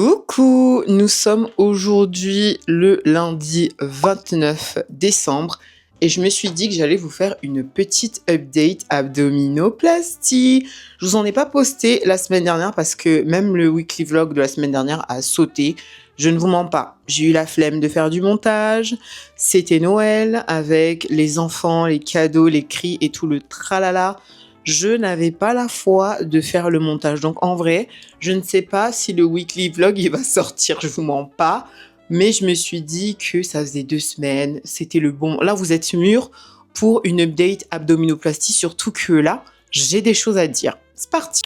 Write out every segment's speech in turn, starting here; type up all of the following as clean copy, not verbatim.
Coucou, nous sommes aujourd'hui le lundi 29 décembre et je me suis dit que j'allais vous faire une petite update abdominoplastie. Je vous en ai pas posté la semaine dernière parce que même le weekly vlog de la semaine dernière a sauté. Je ne vous mens pas, j'ai eu la flemme de faire du montage. C'était Noël avec les enfants, les cadeaux, les cris et tout le tralala. Je n'avais pas la foi de faire le montage. Donc en vrai, je ne sais pas si le weekly vlog il va sortir, je vous mens pas. Mais je me suis dit que ça faisait 2 semaines, c'était le bon. Là, vous êtes mûrs pour une update abdominoplastie, surtout que là, j'ai des choses à dire. C'est parti.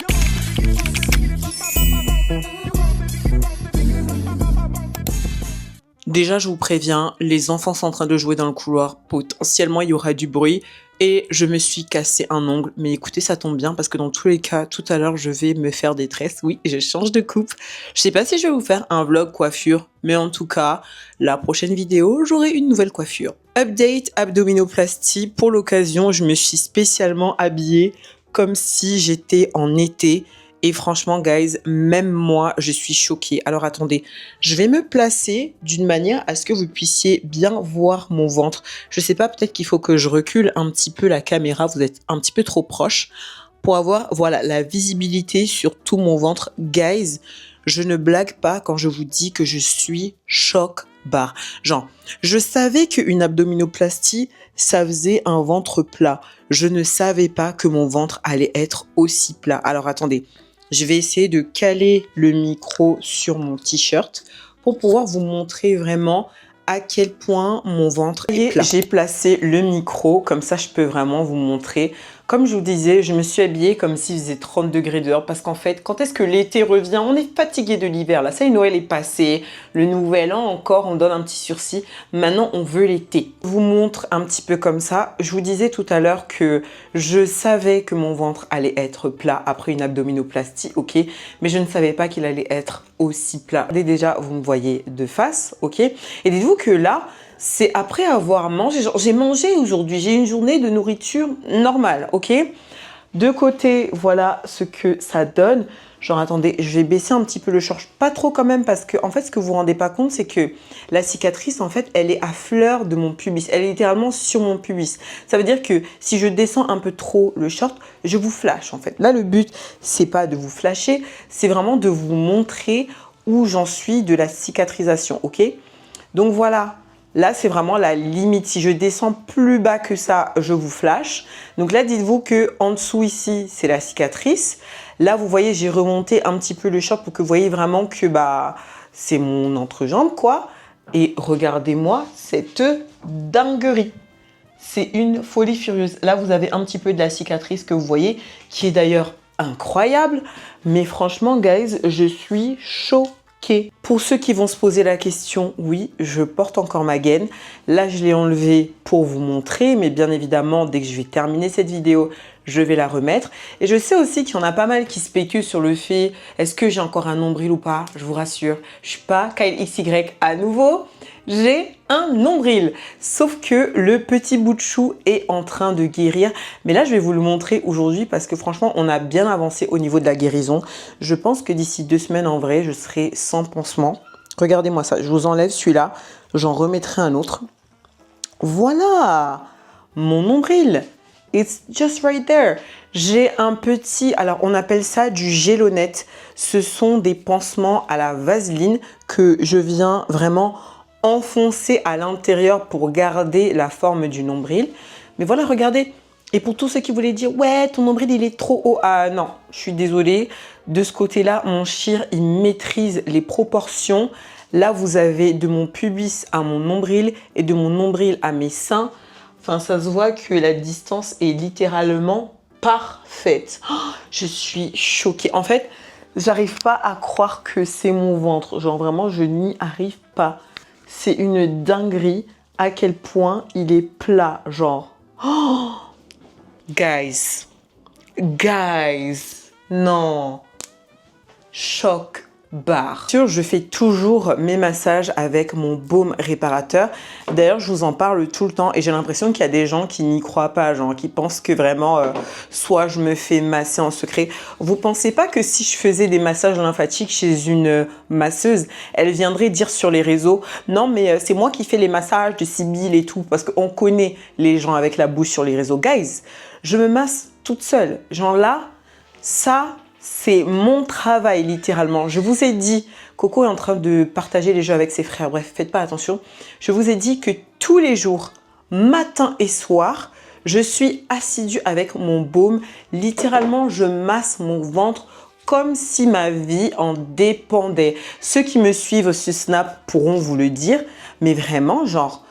Déjà, je vous préviens, les enfants sont en train de jouer dans le couloir. Potentiellement, il y aura du bruit. Et je me suis cassé un ongle. Mais écoutez, ça tombe bien parce que dans tous les cas, tout à l'heure, je vais me faire des tresses. Oui, je change de coupe. Je sais pas si je vais vous faire un vlog coiffure. Mais en tout cas, la prochaine vidéo, j'aurai une nouvelle coiffure. Update abdominoplastie. Pour l'occasion, je me suis spécialement habillée comme si j'étais en été. Et franchement, guys, même moi, je suis choquée. Alors attendez, je vais me placer d'une manière à ce que vous puissiez bien voir mon ventre. Je sais pas, peut-être qu'il faut que je recule un petit peu la caméra. Vous êtes un petit peu trop proche pour avoir, voilà, la visibilité sur tout mon ventre. Guys, je ne blague pas quand je vous dis que je suis choc-barre. Genre, je savais qu'une abdominoplastie, ça faisait un ventre plat. Je ne savais pas que mon ventre allait être aussi plat. Alors attendez. Je vais essayer de caler le micro sur mon t-shirt pour pouvoir vous montrer vraiment à quel point mon ventre est plat. J'ai placé le micro, comme ça je peux vraiment vous montrer. Comme je vous disais, je me suis habillée comme s'il faisait 30 degrés dehors parce qu'en fait, quand est-ce que l'été revient? On est fatigué de l'hiver là. Ça y est, Noël est passé, le nouvel an encore, on donne un petit sursis. Maintenant, on veut l'été. Je vous montre un petit peu comme ça. Je vous disais tout à l'heure que je savais que mon ventre allait être plat après une abdominoplastie, ok? Mais je ne savais pas qu'il allait être aussi plat. Et déjà, vous me voyez de face, ok? Et dites-vous que là, c'est après avoir mangé. J'ai mangé aujourd'hui, j'ai une journée de nourriture normale, ok? De côté, voilà ce que ça donne. Genre, attendez, je vais baisser un petit peu le short. Pas trop quand même parce que, en fait, ce que vous vous rendez pas compte, c'est que la cicatrice, en fait, elle est à fleur de mon pubis. Elle est littéralement sur mon pubis. Ça veut dire que si je descends un peu trop le short, je vous flash, en fait. Là, le but, c'est pas de vous flasher, c'est vraiment de vous montrer où j'en suis de la cicatrisation, ok? Donc voilà. Là, c'est vraiment la limite. Si je descends plus bas que ça, je vous flash. Donc là, dites-vous que en dessous ici, c'est la cicatrice. Là, vous voyez, j'ai remonté un petit peu le short pour que vous voyez vraiment que bah, c'est mon entrejambe, quoi. Et regardez-moi cette dinguerie. C'est une folie furieuse. Là, vous avez un petit peu de la cicatrice que vous voyez, qui est d'ailleurs incroyable. Mais franchement, guys, je suis choquée. Pour ceux qui vont se poser la question, oui, je porte encore ma gaine. Là, je l'ai enlevée pour vous montrer, mais bien évidemment, dès que je vais terminer cette vidéo, je vais la remettre. Et je sais aussi qu'il y en a pas mal qui spéculent sur le fait, est-ce que j'ai encore un nombril ou pas? Je vous rassure, je suis pas Kyle XY à nouveau. J'ai un nombril, sauf que le petit bout de chou est en train de guérir. Mais là, je vais vous le montrer aujourd'hui parce que franchement, on a bien avancé au niveau de la guérison. Je pense que d'ici 2 semaines, en vrai, je serai sans pansement. Regardez-moi ça, je vous enlève celui-là, j'en remettrai un autre. Voilà, mon nombril. It's just right there. J'ai un petit, alors on appelle ça du gélonette. Ce sont des pansements à la vaseline que je viens vraiment enfoncer à l'intérieur pour garder la forme du nombril. Mais voilà, regardez. Et pour tous ceux qui voulaient dire, ouais, ton nombril, il est trop haut. Ah non, je suis désolée. De ce côté-là, mon chir, il maîtrise les proportions. Là, vous avez de mon pubis à mon nombril et de mon nombril à mes seins. Enfin, ça se voit que la distance est littéralement parfaite. Oh, je suis choquée. En fait, j'arrive pas à croire que c'est mon ventre. Genre vraiment, je n'y arrive pas. C'est une dinguerie à quel point il est plat, genre. Oh, guys, non, choc barre. Je fais toujours mes massages avec mon baume réparateur. D'ailleurs, je vous en parle tout le temps et j'ai l'impression qu'il y a des gens qui n'y croient pas, genre qui pensent que vraiment, soit je me fais masser en secret. Vous pensez pas que si je faisais des massages lymphatiques chez une masseuse, elle viendrait dire sur les réseaux, non mais c'est moi qui fais les massages de Sibylle et tout, parce qu'on connaît les gens avec la bouche sur les réseaux. Guys, je me masse toute seule. Genre là, ça... c'est mon travail, littéralement. Je vous ai dit, Coco est en train de partager les jeux avec ses frères. Bref, faites pas attention. Je vous ai dit que tous les jours, matin et soir, je suis assidue avec mon baume. Littéralement, je masse mon ventre comme si ma vie en dépendait. Ceux qui me suivent sur Snap pourront vous le dire. Mais vraiment, genre...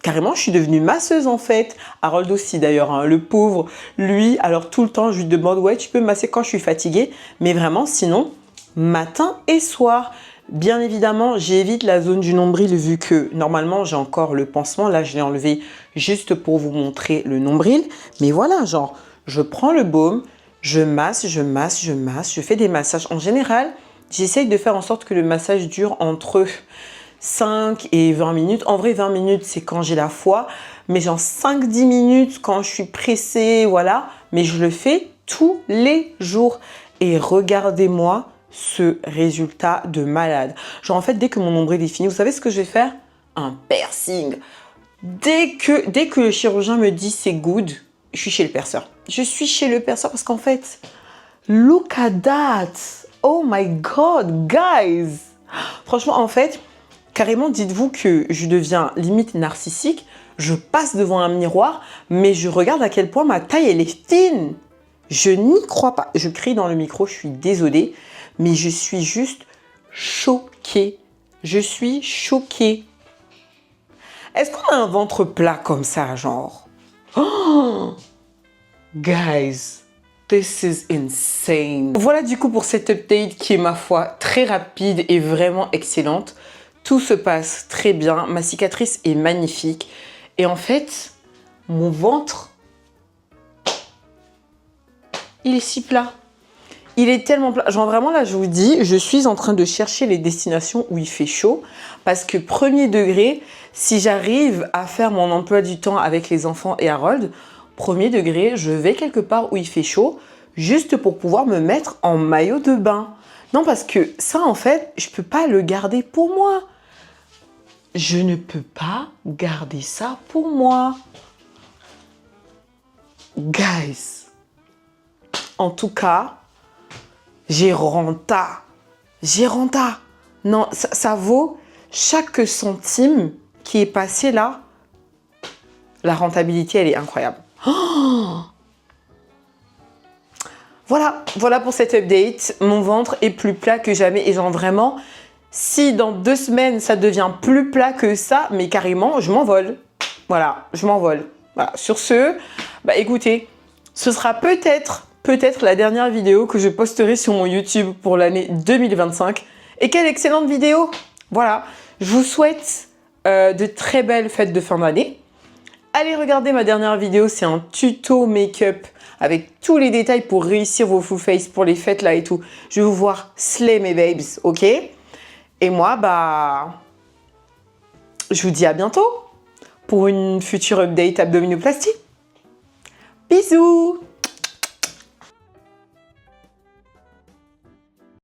carrément, je suis devenue masseuse en fait. Harold aussi d'ailleurs, hein, le pauvre. Lui, alors tout le temps, je lui demande « ouais, tu peux me masser quand je suis fatiguée ?» Mais vraiment, sinon, matin et soir. Bien évidemment, j'évite la zone du nombril vu que normalement, j'ai encore le pansement. Là, je l'ai enlevé juste pour vous montrer le nombril. Mais voilà, genre, je prends le baume, je masse, je masse, je masse. Je fais des massages. En général, j'essaye de faire en sorte que le massage dure entre 5 et 20 minutes. En vrai, 20 minutes, c'est quand j'ai la foi. Mais genre 5-10 minutes quand je suis pressée, voilà. Mais je le fais tous les jours. Et regardez-moi ce résultat de malade. Genre en fait, dès que mon nombril est fini, vous savez ce que je vais faire? Un piercing. Dès que le chirurgien me dit c'est good, je suis chez le perceur. Je suis chez le perceur parce qu'en fait, look at that. Oh my God, guys. Franchement, en fait... carrément, dites-vous que je deviens limite narcissique. Je passe devant un miroir, mais je regarde à quel point ma taille, elle est fine. Je n'y crois pas. Je crie dans le micro, je suis désolée, mais je suis juste choquée. Je suis choquée. Est-ce qu'on a un ventre plat comme ça, genre? Oh, guys, this is insane. Voilà du coup pour cette update qui est, ma foi, très rapide et vraiment excellente. Tout se passe très bien, ma cicatrice est magnifique. Et en fait, mon ventre, il est si plat. Il est tellement plat. Genre vraiment là, je vous dis, je suis en train de chercher les destinations où il fait chaud. Parce que premier degré, si j'arrive à faire mon emploi du temps avec les enfants et Harold, premier degré, je vais quelque part où il fait chaud, juste pour pouvoir me mettre en maillot de bain. Non, parce que ça, en fait, je peux pas le garder pour moi. Je ne peux pas garder ça pour moi. Guys, en tout cas, j'ai renta. J'ai renta. Non, ça vaut chaque centime qui est passé là. La rentabilité, elle est incroyable. Oh, voilà pour cette update. Mon ventre est plus plat que jamais. Et genre vraiment, si dans 2 semaines, ça devient plus plat que ça, mais carrément, je m'envole. Voilà, je m'envole. Voilà. Sur ce, bah écoutez, ce sera peut-être la dernière vidéo que je posterai sur mon YouTube pour l'année 2025. Et quelle excellente vidéo! Voilà, je vous souhaite de très belles fêtes de fin d'année. Allez regarder ma dernière vidéo, c'est un tuto make-up avec tous les détails pour réussir vos full face pour les fêtes là et tout. Je vais vous voir slay mes babes, ok? Et moi, bah, je vous dis à bientôt pour une future update abdominoplastie. Bisous!